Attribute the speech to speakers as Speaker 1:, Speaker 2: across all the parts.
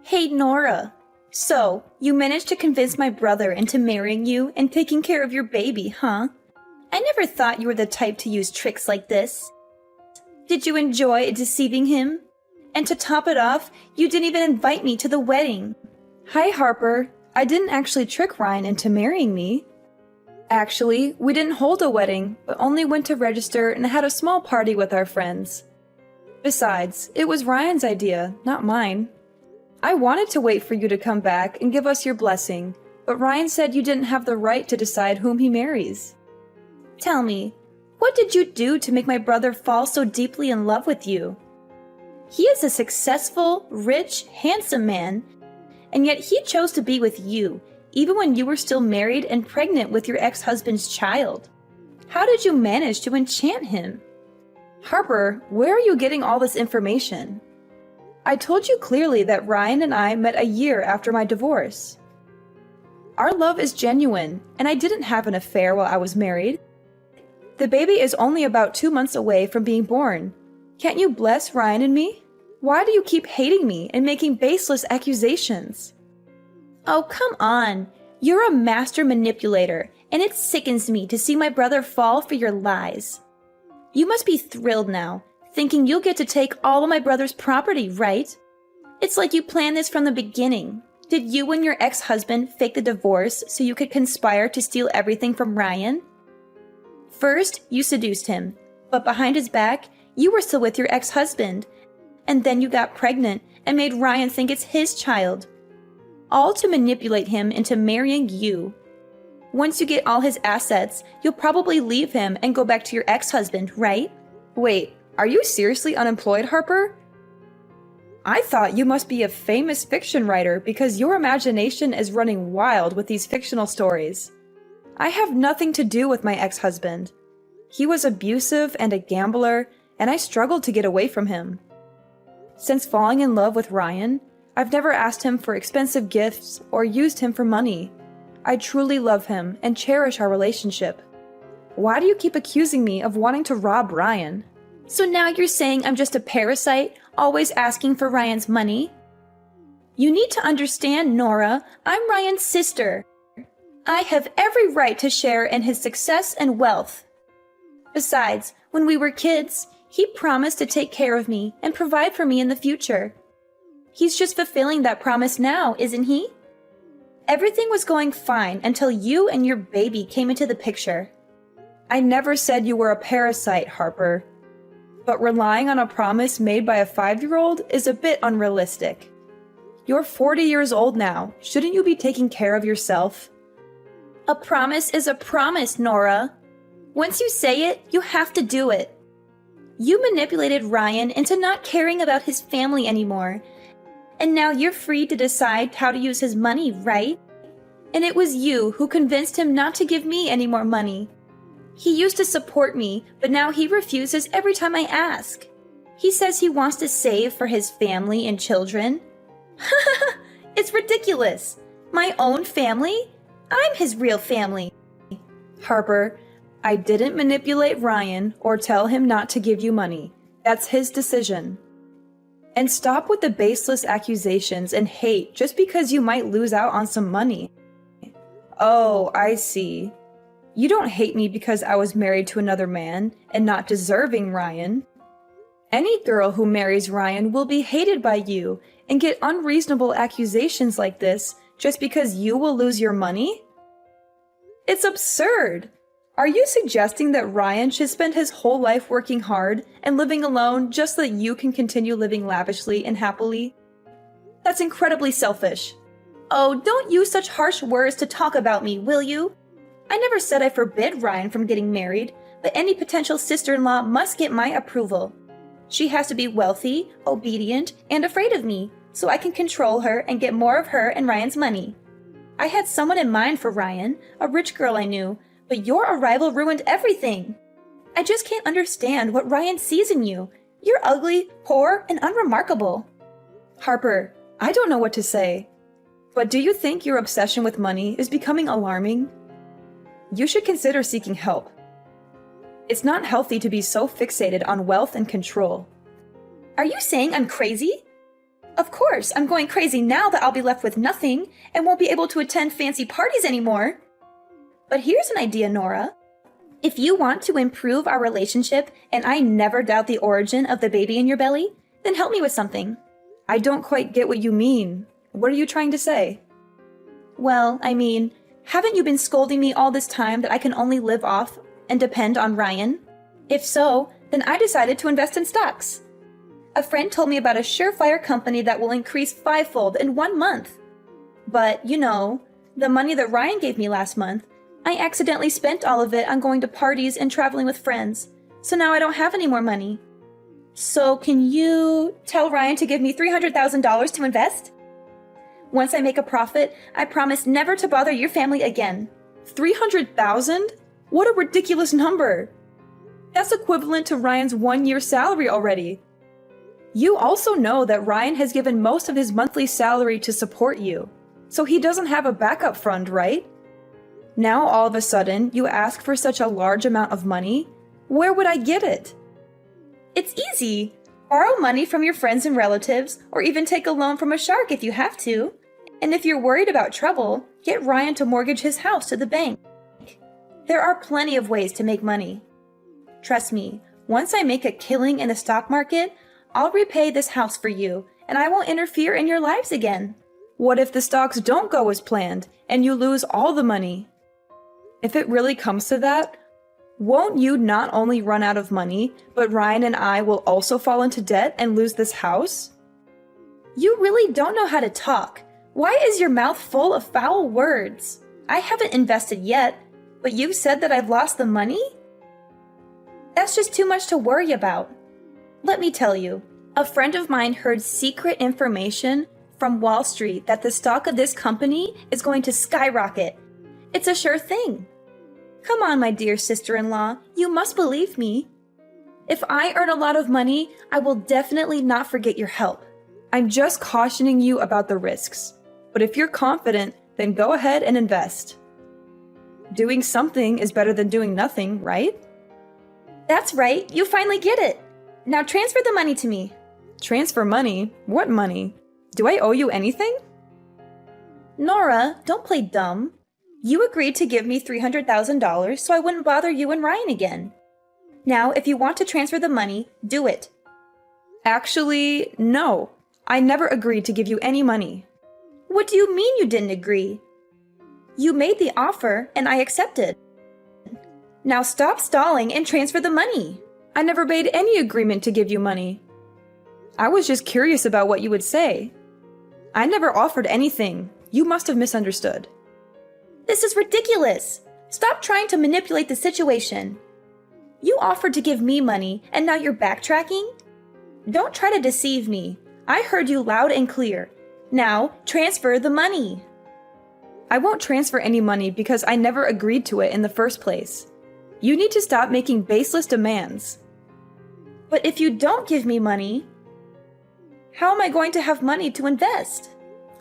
Speaker 1: Hey, Nora. So, you managed to convince my brother into marrying you and taking care of your baby, huh? I never thought you were the type to use tricks like this. Did you enjoy deceiving him? And to top it off, you didn't even invite me to the wedding.
Speaker 2: Hi, Harper. I didn't actually trick Ryan into marrying me. Actually, we didn't hold a wedding, but only went to register and had a small party with our friends. Besides, it was Ryan's idea, not mine. I wanted to wait for you to come back and give us your blessing, but Ryan said you didn't have the right to decide whom he marries.
Speaker 1: Tell me, what did you do to make my brother fall so deeply in love with you? He is a successful, rich, handsome man, and yet he chose to be with you, even when you were still married and pregnant with your ex-husband's child. How did you manage to enchant him?
Speaker 2: Harper, where are you getting all this information? I told you clearly that Ryan and I met a year after my divorce. Our love is genuine, and I didn't have an affair while I was married. The baby is only about 2 months away from being born. Can't you bless Ryan and me? Why do you keep hating me and making baseless accusations?
Speaker 1: Oh, come on. You're a master manipulator, and it sickens me to see my brother fall for your lies. You must be thrilled now, thinking you'll get to take all of my brother's property, right? It's like you planned this from the beginning. Did you and your ex-husband fake the divorce so you could conspire to steal everything from Ryan? First, you seduced him, but behind his back, you were still with your ex-husband, and then you got pregnant and made Ryan think it's his child. All to manipulate him into marrying you. Once you get all his assets, you'll probably leave him and go back to your ex-husband, right?
Speaker 2: Wait, are you seriously unemployed, Harper? I thought you must be a famous fiction writer because your imagination is running wild with these fictional stories. I have nothing to do with my ex-husband. He was abusive and a gambler, and I struggled to get away from him. Since falling in love with Ryan, I've never asked him for expensive gifts or used him for money. I truly love him and cherish our relationship. Why do you keep accusing me of wanting to rob Ryan?
Speaker 1: So now you're saying I'm just a parasite, always asking for Ryan's money? You need to understand, Nora, I'm Ryan's sister. I have every right to share in his success and wealth. Besides, when we were kids, he promised to take care of me and provide for me in the future. He's just fulfilling that promise now, isn't he? Everything was going fine until you and your baby came into the picture.
Speaker 2: I never said you were a parasite, Harper. But relying on a promise made by a 5-year-old is a bit unrealistic. You're 40 years old now. Shouldn't you be taking care of yourself?
Speaker 1: A promise is a promise, Nora. Once you say it, you have to do it. You manipulated Ryan into not caring about his family anymore. And now you're free to decide how to use his money, right? And it was you who convinced him not to give me any more money. He used to support me, but now he refuses every time I ask. He says he wants to save for his family and children. It's ridiculous. My own family? I'm his real family.
Speaker 2: Harper, I didn't manipulate Ryan or tell him not to give you money. That's his decision. And stop with the baseless accusations and hate just because you might lose out on some money. Oh, I see. You don't hate me because I was married to another man and not deserving Ryan. Any girl who marries Ryan will be hated by you and get unreasonable accusations like this just because you will lose your money? It's absurd. Are you suggesting that Ryan should spend his whole life working hard and living alone just so that you can continue living lavishly and happily? That's incredibly selfish.
Speaker 1: Oh, don't use such harsh words to talk about me, will you? I never said I forbid Ryan from getting married, but any potential sister-in-law must get my approval. She has to be wealthy, obedient, and afraid of me, so I can control her and get more of her and Ryan's money. I had someone in mind for Ryan, a rich girl I knew, but your arrival ruined everything. I just can't understand what Ryan sees in you. You're ugly, poor, and unremarkable.
Speaker 2: Harper, I don't know what to say. But do you think your obsession with money is becoming alarming? You should consider seeking help. It's not healthy to be so fixated on wealth and control.
Speaker 1: Are you saying I'm crazy? Of course, I'm going crazy now that I'll be left with nothing and won't be able to attend fancy parties anymore. But here's an idea, Nora. If you want to improve our relationship and I never doubt the origin of the baby in your belly, then help me with something.
Speaker 2: I don't quite get what you mean. What are you trying to say?
Speaker 1: Well, I mean, haven't you been scolding me all this time that I can only live off and depend on Ryan? If so, then I decided to invest in stocks. A friend told me about a surefire company that will increase fivefold in 1 month. But, you know, the money that Ryan gave me last month, I accidentally spent all of it on going to parties and traveling with friends, so now I don't have any more money. So can you tell Ryan to give me $300,000 to invest? Once I make a profit, I promise never to bother your family again.
Speaker 2: 300,000? What a ridiculous number! That's equivalent to Ryan's 1-year salary already. You also know that Ryan has given most of his monthly salary to support you, so he doesn't have a backup fund, right? Now all of a sudden, you ask for such a large amount of money? Where would I get it?
Speaker 1: It's easy. Borrow money from your friends and relatives, or even take a loan from a shark if you have to. And if you're worried about trouble, get Ryan to mortgage his house to the bank. There are plenty of ways to make money. Trust me, once I make a killing in the stock market, I'll repay this house for you, and I won't interfere in your lives again.
Speaker 2: What if the stocks don't go as planned, and you lose all the money? If it really comes to that, won't you not only run out of money, but Ryan and I will also fall into debt and lose this house?
Speaker 1: You really don't know how to talk. Why is your mouth full of foul words? I haven't invested yet, but you said that I've lost the money? That's just too much to worry about. Let me tell you, a friend of mine heard secret information from Wall Street that the stock of this company is going to skyrocket. It's a sure thing. Come on, my dear sister-in-law, you must believe me. If I earn a lot of money, I will definitely not forget your help.
Speaker 2: I'm just cautioning you about the risks. But if you're confident, then go ahead and invest. Doing something is better than doing nothing, right?
Speaker 1: That's right, you finally get it. Now transfer the money to me.
Speaker 2: Transfer money? What money? Do I owe you anything?
Speaker 1: Nora, don't play dumb. You agreed to give me $300,000 so I wouldn't bother you and Ryan again. Now, if you want to transfer the money, do it.
Speaker 2: Actually, no. I never agreed to give you any money.
Speaker 1: What do you mean you didn't agree? You made the offer and I accepted. Now stop stalling and transfer the money.
Speaker 2: I never made any agreement to give you money. I was just curious about what you would say. I never offered anything. You must have misunderstood.
Speaker 1: This is ridiculous. Stop trying to manipulate the situation. You offered to give me money and now you're backtracking? Don't try to deceive me. I heard you loud and clear. Now transfer the money.
Speaker 2: I won't transfer any money because I never agreed to it in the first place. You need to stop making baseless demands.
Speaker 1: But if you don't give me money, how am I going to have money to invest?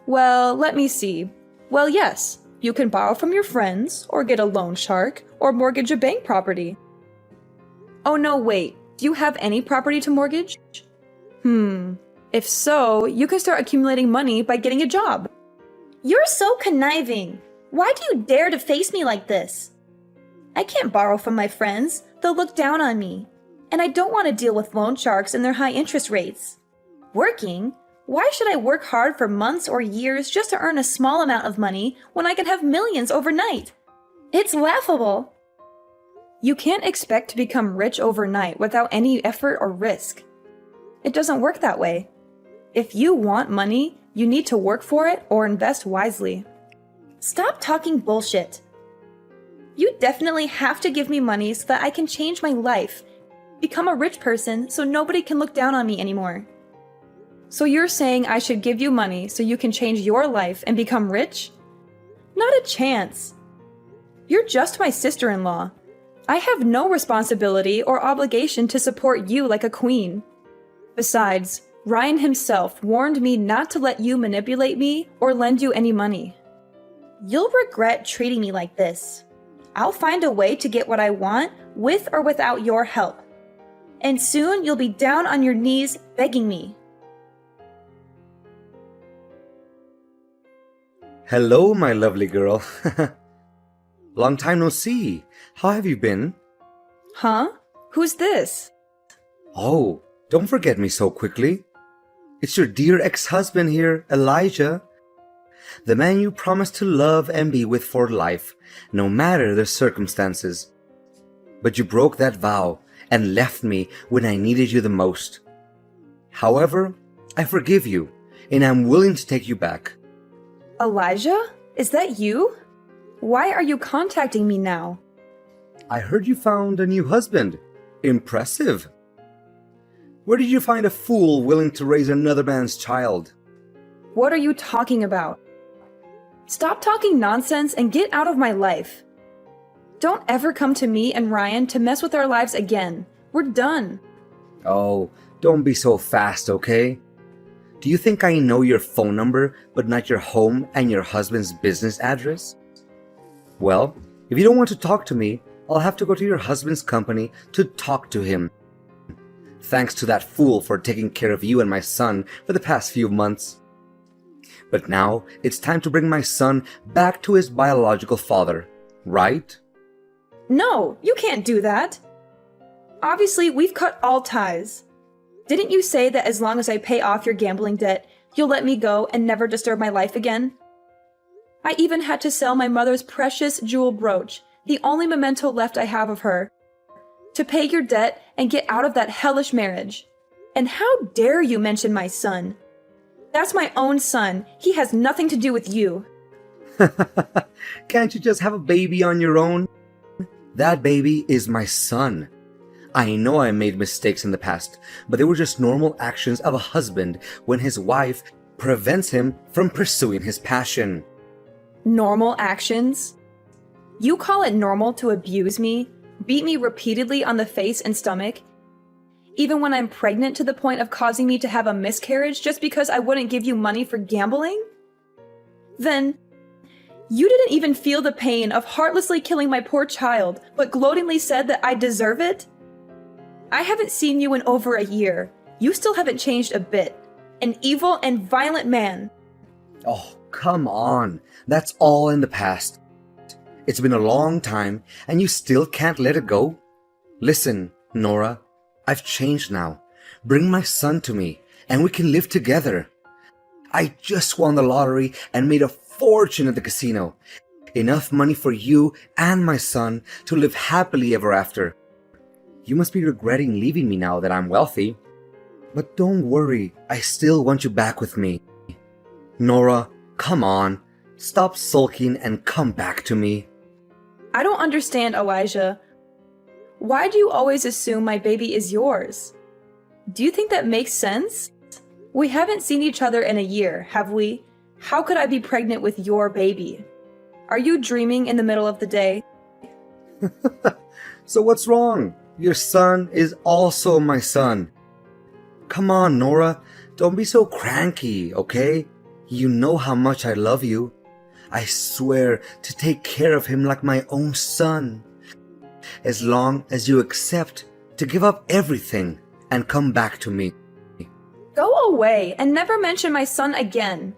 Speaker 2: Well, let me see. Well, yes, you can borrow from your friends, or get a loan shark, or mortgage a bank property. Oh no, wait, do you have any property to mortgage? If so, you can start accumulating money by getting a job.
Speaker 1: You're so conniving. Why do you dare to face me like this? I can't borrow from my friends. They'll look down on me. And I don't want to deal with loan sharks and their high interest rates. Working? Why should I work hard for months or years just to earn a small amount of money when I can have millions overnight? It's laughable.
Speaker 2: You can't expect to become rich overnight without any effort or risk. It doesn't work that way. If you want money, you need to work for it or invest wisely.
Speaker 1: Stop talking bullshit. You definitely have to give me money so that I can change my life, become a rich person so nobody can look down on me anymore.
Speaker 2: So you're saying I should give you money so you can change your life and become rich? Not a chance. You're just my sister-in-law. I have no responsibility or obligation to support you like a queen. Besides, Ryan himself warned me not to let you manipulate me or lend you any money.
Speaker 1: You'll regret treating me like this. I'll find a way to get what I want with or without your help. And soon you'll be down on your knees begging me.
Speaker 3: Hello, my lovely girl. Long time no see. How have you been?
Speaker 2: Huh? Who's this?
Speaker 3: Oh, don't forget me so quickly. It's your dear ex-husband here, Elijah. The man you promised to love and be with for life, no matter the circumstances. But you broke that vow and left me when I needed you the most. However, I forgive you, and I'm willing to take you back.
Speaker 2: Elijah? Is that you? Why are you contacting me now?
Speaker 3: I heard you found a new husband. Impressive. Where did you find a fool willing to raise another man's child?
Speaker 2: What are you talking about? Stop talking nonsense and get out of my life. Don't ever come to me and Ryan to mess with our lives again. We're done.
Speaker 3: Oh, don't be so fast, okay? Do you think I know your phone number, but not your home and your husband's business address? Well, if you don't want to talk to me, I'll have to go to your husband's company to talk to him. Thanks to that fool for taking care of you and my son for the past few months. But now it's time to bring my son back to his biological father, right?
Speaker 2: No, you can't do that. Obviously, we've cut all ties. Didn't you say that as long as I pay off your gambling debt, you'll let me go and never disturb my life again? I even had to sell my mother's precious jewel brooch, the only memento left I have of her, to pay your debt and get out of that hellish marriage. And how dare you mention my son? That's my own son. He has nothing to do with you.
Speaker 3: Can't you just have a baby on your own? That baby is my son. I know I made mistakes in the past, but they were just normal actions of a husband when his wife prevents him from pursuing his passion.
Speaker 2: Normal actions? You call it normal to abuse me, beat me repeatedly on the face and stomach, even when I'm pregnant to the point of causing me to have a miscarriage just because I wouldn't give you money for gambling? Then, you didn't even feel the pain of heartlessly killing my poor child, but gloatingly said that I deserve it? I haven't seen you in over a year. You still haven't changed a bit. An evil and violent man.
Speaker 3: Oh, come on. That's all in the past. It's been a long time, and you still can't let it go? Listen, Nora, I've changed now. Bring my son to me, and we can live together. I just won the lottery and made a fortune at the casino. Enough money for you and my son to live happily ever after. You must be regretting leaving me now that I'm wealthy. But don't worry, I still want you back with me. Nora, come on. Stop sulking and come back to me.
Speaker 2: I don't understand, Elijah. Why do you always assume my baby is yours? Do you think that makes sense? We haven't seen each other in a year, have we? How could I be pregnant with your baby? Are you dreaming in the middle of the day?
Speaker 3: So what's wrong? Your son is also my son. Come on, Nora. Don't be so cranky, okay? You know how much I love you. I swear to take care of him like my own son. As long as you accept to give up everything and come back to me.
Speaker 2: Go away and never mention my son again.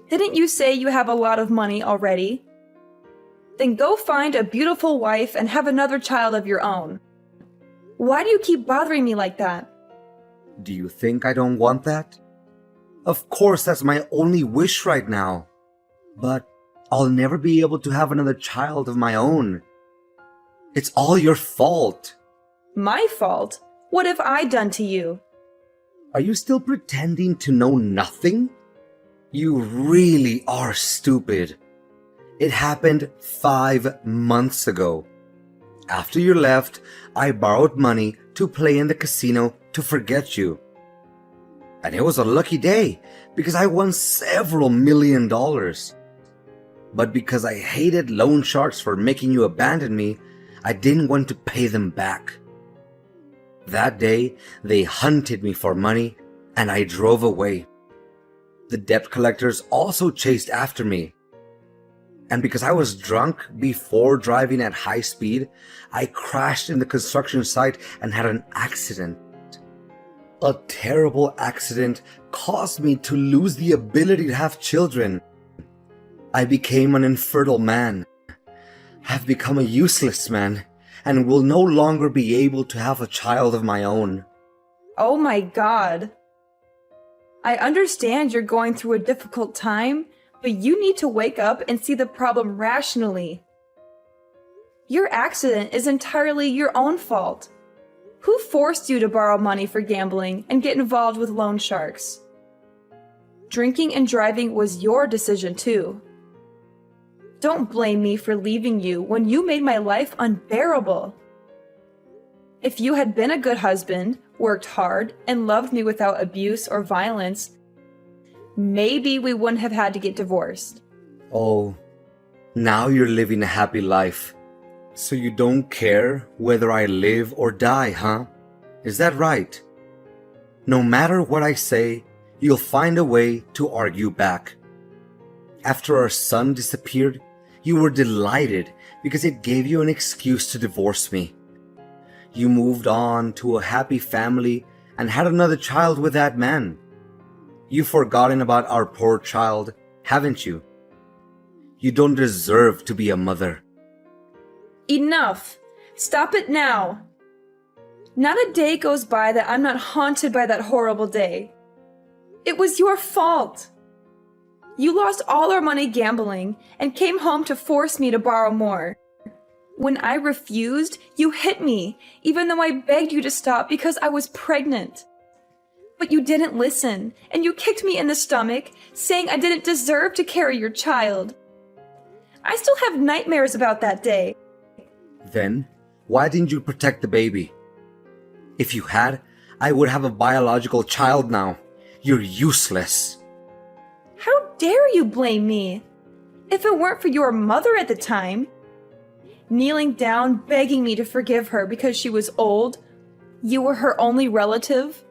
Speaker 2: Didn't you say you have a lot of money already? Then go find a beautiful wife and have another child of your own. Why do you keep bothering me like that?
Speaker 3: Do you think I don't want that? Of course, that's my only wish right now. But I'll never be able to have another child of my own. It's all your fault.
Speaker 2: My fault? What have I done to you?
Speaker 3: Are you still pretending to know nothing? You really are stupid. It happened 5 months ago. After you left, I borrowed money to play in the casino to forget you. And it was a lucky day because I won several $1 million. But because I hated loan sharks for making you abandon me, I didn't want to pay them back. That day, they hunted me for money and I drove away. The debt collectors also chased after me. And because I was drunk before driving at high speed, I crashed in the construction site and had an accident. A terrible accident caused me to lose the ability to have children. I became an infertile man. I've become a useless man and will no longer be able to have a child of my own.
Speaker 2: Oh my God. I understand you're going through a difficult time, but you need to wake up and see the problem rationally. Your accident is entirely your own fault. Who forced you to borrow money for gambling and get involved with loan sharks? Drinking and driving was your decision too. Don't blame me for leaving you when you made my life unbearable. If you had been a good husband, worked hard, and loved me without abuse or violence, maybe we wouldn't have had to get divorced.
Speaker 3: Oh, now you're living a happy life. So you don't care whether I live or die, huh? Is that right? No matter what I say, you'll find a way to argue back. After our son disappeared, you were delighted because it gave you an excuse to divorce me. You moved on to a happy family and had another child with that man. You've forgotten about our poor child, haven't you? You don't deserve to be a mother.
Speaker 2: Enough! Stop it now! Not a day goes by that I'm not haunted by that horrible day. It was your fault. You lost all our money gambling and came home to force me to borrow more. When I refused, you hit me, even though I begged you to stop because I was pregnant. But you didn't listen, and you kicked me in the stomach, saying I didn't deserve to carry your child. I still have nightmares about that day.
Speaker 3: Then, why didn't you protect the baby? If you had, I would have a biological child now. You're useless.
Speaker 2: How dare you blame me? If it weren't for your mother at the time, kneeling down begging me to forgive her because she was old, you were her only relative.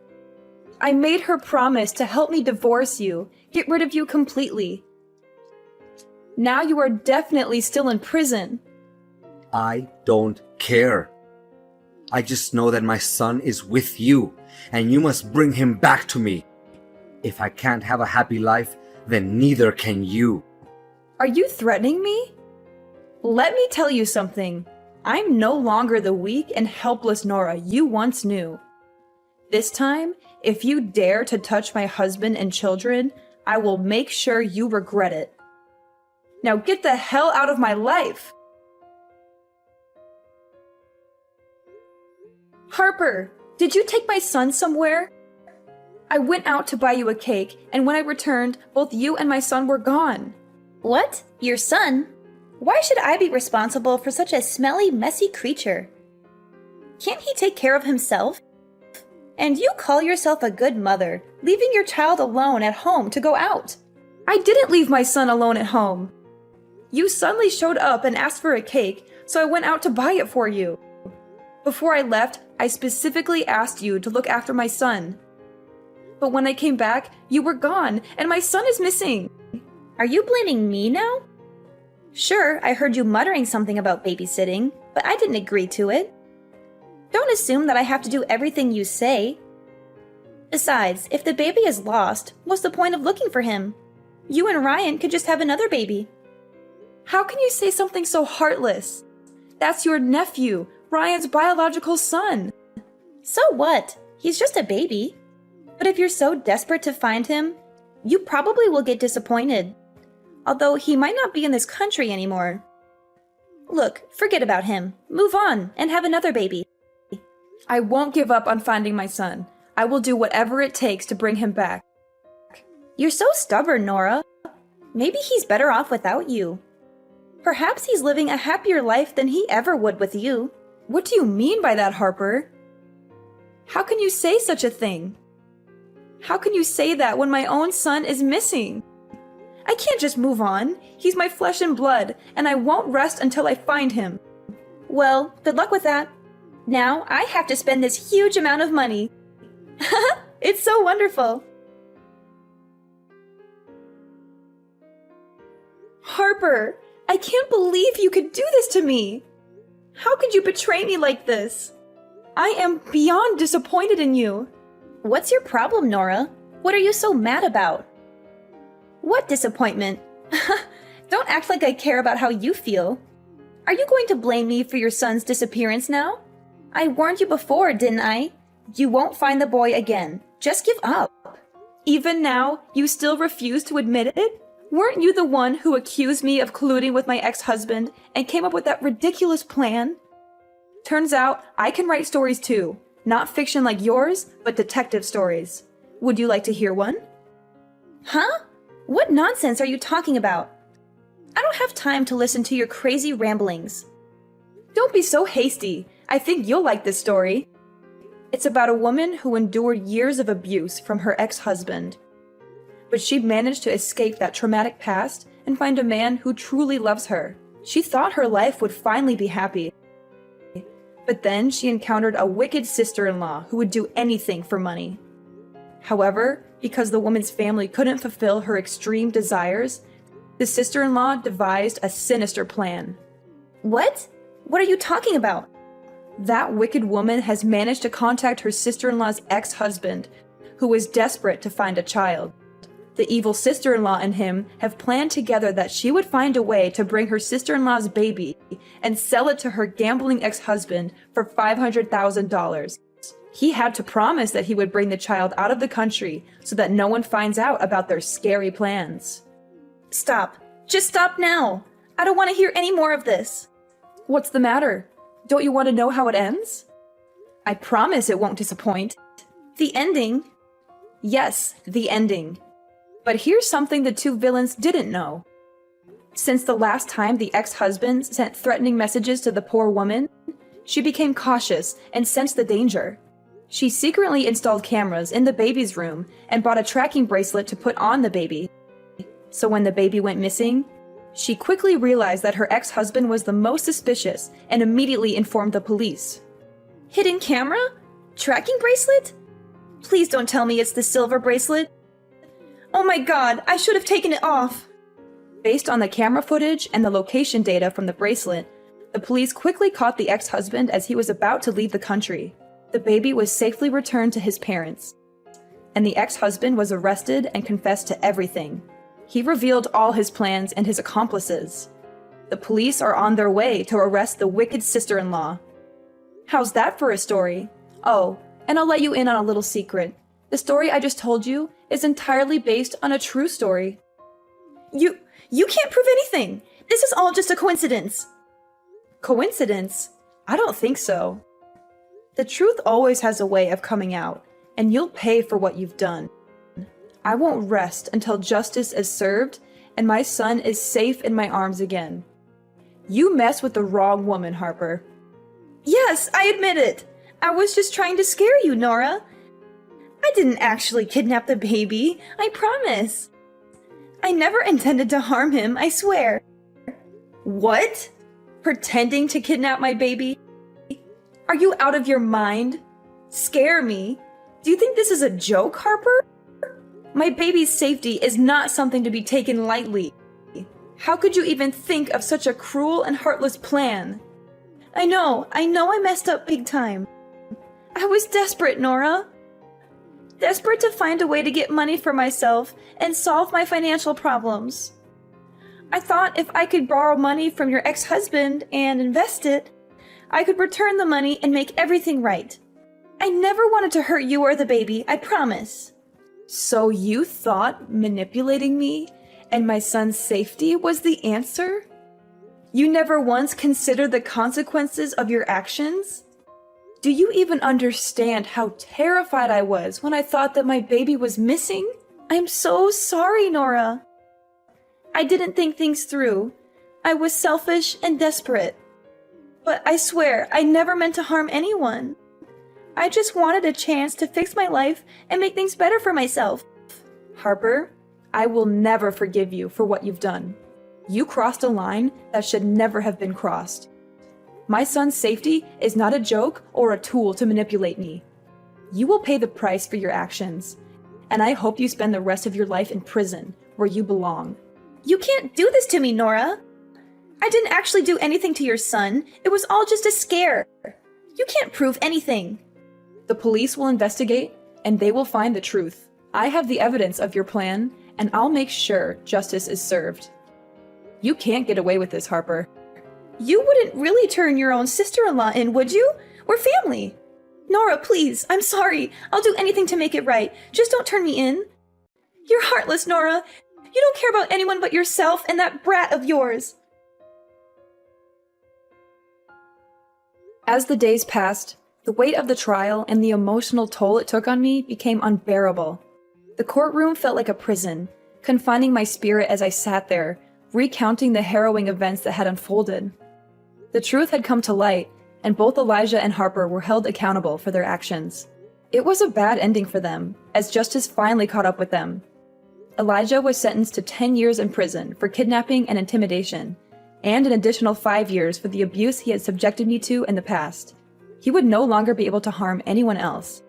Speaker 2: I made her promise to help me divorce you, get rid of you completely. Now you are definitely still in prison.
Speaker 3: I don't care. I just know that my son is with you, and you must bring him back to me. If I can't have a happy life, then neither can you.
Speaker 2: Are you threatening me? Let me tell you something. I'm no longer the weak and helpless Nora you once knew. This time, if you dare to touch my husband and children, I will make sure you regret it. Now get the hell out of my life! Harper, did you take my son somewhere? I went out to buy you a cake, and when I returned, both you and my son were gone.
Speaker 1: What? Your son? Why should I be responsible for such a smelly, messy creature? Can't he take care of himself? And you call yourself a good mother, leaving your child alone at home to go out.
Speaker 2: I didn't leave my son alone at home. You suddenly showed up and asked for a cake, so I went out to buy it for you. Before I left, I specifically asked you to look after my son. But when I came back, you were gone, and my son is missing.
Speaker 1: Are you blaming me now? Sure, I heard you muttering something about babysitting, but I didn't agree to it. Don't assume that I have to do everything you say. Besides, if the baby is lost, what's the point of looking for him? You and Ryan could just have another baby.
Speaker 2: How can you say something so heartless? That's your nephew, Ryan's biological son.
Speaker 1: So what? He's just a baby. But if you're so desperate to find him, you probably will get disappointed. Although he might not be in this country anymore. Look, forget about him. Move on and have another baby.
Speaker 2: I won't give up on finding my son. I will do whatever it takes to bring him back.
Speaker 1: You're so stubborn, Nora. Maybe he's better off without you. Perhaps he's living a happier life than he ever would with you.
Speaker 2: What do you mean by that, Harper? How can you say such a thing? How can you say that when my own son is missing? I can't just move on. He's my flesh and blood, and I won't rest until I find him.
Speaker 1: Well, good luck with that. Now I have to spend this huge amount of money. It's so wonderful.
Speaker 2: Harper, I can't believe you could do this to me. How could you betray me like this? I am beyond disappointed in you.
Speaker 1: What's your problem, Nora? What are you so mad about? What disappointment? Don't act like I care about how you feel. Are you going to blame me for your son's disappearance now? I warned you before, didn't I? You won't find the boy again. Just give up.
Speaker 2: Even now, you still refuse to admit it? Weren't you the one who accused me of colluding with my ex-husband and came up with that ridiculous plan? Turns out, I can write stories too. Not fiction like yours, but detective stories. Would you like to hear one?
Speaker 1: Huh? What nonsense are you talking about? I don't have time to listen to your crazy ramblings.
Speaker 2: Don't be so hasty. I think you'll like this story. It's about a woman who endured years of abuse from her ex-husband. But she managed to escape that traumatic past and find a man who truly loves her. She thought her life would finally be happy. But then she encountered a wicked sister-in-law who would do anything for money. However, because the woman's family couldn't fulfill her extreme desires, the sister-in-law devised a sinister plan.
Speaker 1: What? What are you talking about?
Speaker 2: That wicked woman has managed to contact her sister-in-law's ex-husband, who is desperate to find a child. The evil sister-in-law and him have planned together that she would find a way to bring her sister-in-law's baby and sell it to her gambling ex-husband for $500,000. He had to promise that he would bring the child out of the country so that no one finds out about their scary plans.
Speaker 1: Stop. Just stop now. I don't want to hear any more of this.
Speaker 2: What's the matter? Don't you want to know how it ends? I promise it won't disappoint.
Speaker 1: The ending?
Speaker 2: Yes, the ending. But here's something the two villains didn't know. Since the last time the ex-husband sent threatening messages to the poor woman, she became cautious and sensed the danger. She secretly installed cameras in the baby's room and bought a tracking bracelet to put on the baby. So when the baby went missing, she quickly realized that her ex-husband was the most suspicious and immediately informed the police.
Speaker 1: Hidden camera? Tracking bracelet? Please don't tell me it's the silver bracelet. Oh my god, I should have taken it off.
Speaker 2: Based on the camera footage and the location data from the bracelet, the police quickly caught the ex-husband as he was about to leave the country. The baby was safely returned to his parents, and the ex-husband was arrested and confessed to everything. He revealed all his plans and his accomplices. The police are on their way to arrest the wicked sister-in-law. How's that for a story? Oh, and I'll let you in on a little secret. The story I just told you is entirely based on a true story.
Speaker 1: You can't prove anything. This is all just a coincidence.
Speaker 2: Coincidence? I don't think so. The truth always has a way of coming out, and you'll pay for what you've done. I won't rest until justice is served and my son is safe in my arms again. You mess with the wrong woman, Harper.
Speaker 1: Yes, I admit it. I was just trying to scare you, Nora. I didn't actually kidnap the baby, I promise. I never intended to harm him, I swear.
Speaker 2: What? Pretending to kidnap my baby? Are you out of your mind? Scare me? Do you think this is a joke, Harper? My baby's safety is not something to be taken lightly. How could you even think of such a cruel and heartless plan?
Speaker 1: I know I messed up big time. I was desperate, Nora. Desperate to find a way to get money for myself and solve my financial problems. I thought if I could borrow money from your ex-husband and invest it, I could return the money and make everything right. I never wanted to hurt you or the baby, I promise.
Speaker 2: So you thought manipulating me and my son's safety was the answer? You never once considered the consequences of your actions? Do you even understand how terrified I was when I thought that my baby was missing?
Speaker 1: I'm so sorry, Nora. I didn't think things through. I was selfish and desperate. But I swear, I never meant to harm anyone. I just wanted a chance to fix my life and make things better for myself.
Speaker 2: Harper, I will never forgive you for what you've done. You crossed a line that should never have been crossed. My son's safety is not a joke or a tool to manipulate me. You will pay the price for your actions, and I hope you spend the rest of your life in prison where you belong.
Speaker 1: You can't do this to me, Nora. I didn't actually do anything to your son. It was all just a scare. You can't prove anything.
Speaker 2: The police will investigate, and they will find the truth. I have the evidence of your plan, and I'll make sure justice is served. You can't get away with this, Harper.
Speaker 1: You wouldn't really turn your own sister-in-law in, would you? We're family. Nora, please, I'm sorry. I'll do anything to make it right. Just don't turn me in. You're heartless, Nora. You don't care about anyone but yourself and that brat of yours.
Speaker 2: As the days passed, the weight of the trial and the emotional toll it took on me became unbearable. The courtroom felt like a prison, confining my spirit as I sat there, recounting the harrowing events that had unfolded. The truth had come to light, and both Elijah and Harper were held accountable for their actions. It was a bad ending for them, as justice finally caught up with them. Elijah was sentenced to 10 years in prison for kidnapping and intimidation, and an additional 5 years for the abuse he had subjected me to in the past. He would no longer be able to harm anyone else.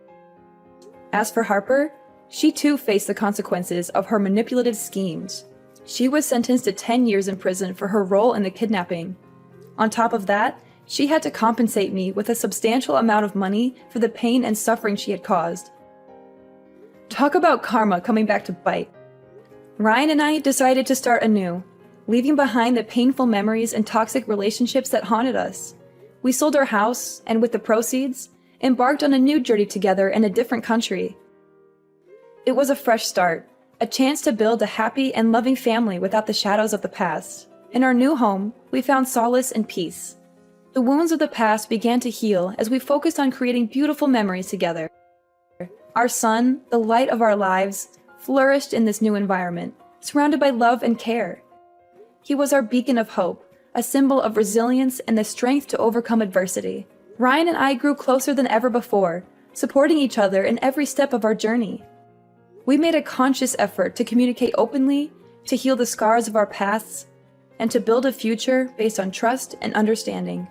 Speaker 2: As for Harper, she too faced the consequences of her manipulative schemes. She was sentenced to 10 years in prison for her role in the kidnapping. On top of that, she had to compensate me with a substantial amount of money for the pain and suffering she had caused. Talk about karma coming back to bite. Ryan and I decided to start anew, leaving behind the painful memories and toxic relationships that haunted us. We sold our house, and with the proceeds, embarked on a new journey together in a different country. It was a fresh start, a chance to build a happy and loving family without the shadows of the past. In our new home, we found solace and peace. The wounds of the past began to heal as we focused on creating beautiful memories together. Our son, the light of our lives, flourished in this new environment, surrounded by love and care. He was our beacon of hope, a symbol of resilience and the strength to overcome adversity. Ryan and I grew closer than ever before, supporting each other in every step of our journey. We made a conscious effort to communicate openly, to heal the scars of our pasts, and to build a future based on trust and understanding.